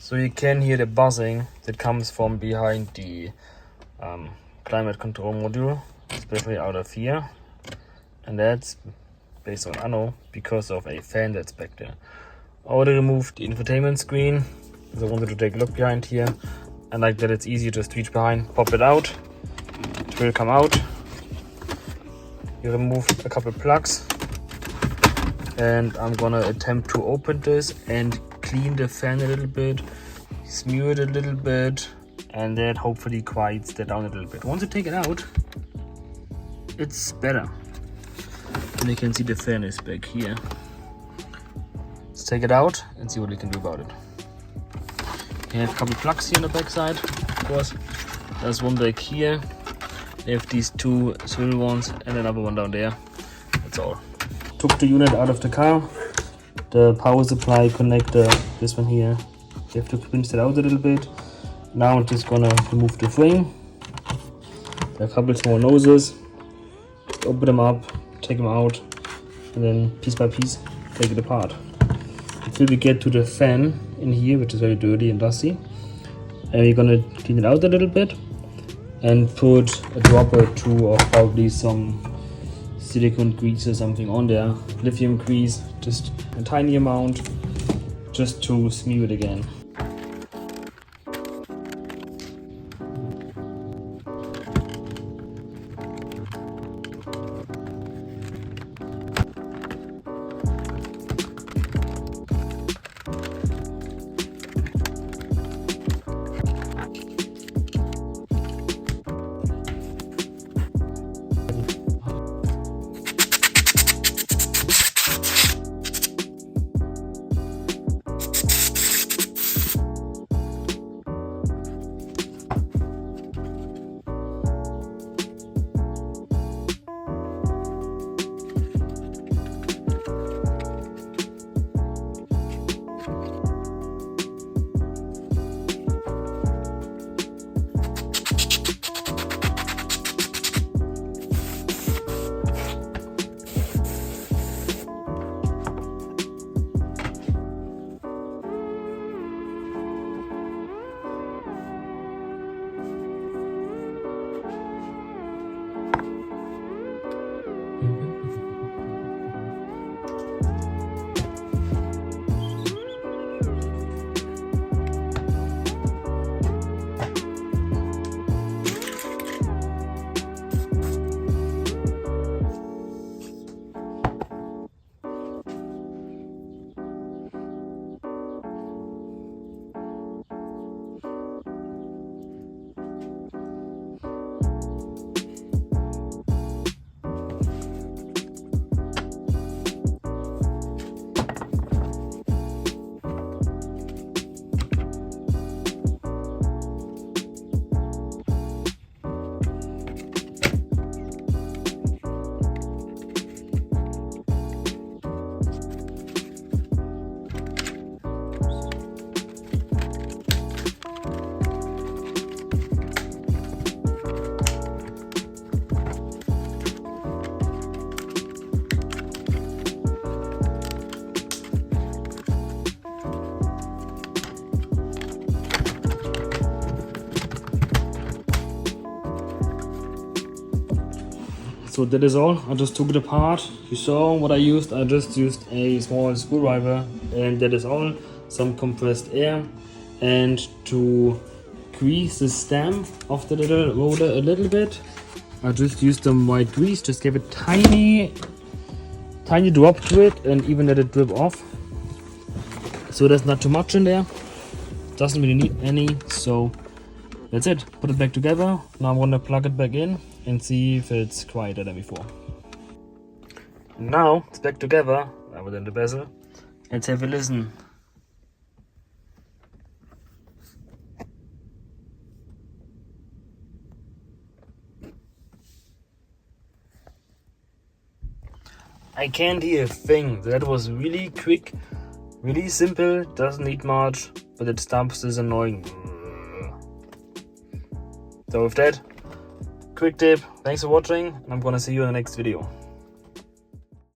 So you can hear the buzzing that comes from behind the climate control module, especially out of here. And that's based on anno because of a fan that's back there. I already removed the infotainment screen because I wanted to take a look behind here. I like that it's easy to just reach behind, pop it out. It will come out. You remove a couple plugs. And I'm gonna attempt to open this and clean the fan a little bit, smear it a little bit, and that hopefully quiets that down a little bit. Once you take it out, it's better. And you can see the fan is back here. Let's take it out and see what we can do about it. We have a couple plugs here on the back side, of course. There's one back here. They have these two swivel ones and another one down there. That's all. Took the unit out of the car. The power supply connector, this one here, you have to pinch that out a little bit. Now I'm just gonna remove the frame. There are a couple small noses. Open them up, take them out, and then piece by piece take it apart. Until we get to the fan in here, which is very dirty and dusty. And we're gonna clean it out a little bit and put a drop or two of probably some silicone grease or something on there. Lithium grease, just a tiny amount, just to smear it again. So that is all. I just took it apart. You saw what I used. I just used a small screwdriver, and that is all. Some compressed air, and to grease the stem of the little roller a little bit, I just used some white grease. Just gave a tiny drop to it, and even let it drip off. So there's not too much in there. Doesn't really need any. So that's it. Put it back together. Now I'm gonna plug it back in and see if it's quieter than before. Now it's back together, other than the bezel. Let's have a listen. I can't hear a thing. That was really quick, really simple, doesn't need much, but it stops this annoying. So with that, quick tip, thanks for watching, and I'm gonna see you in the next video.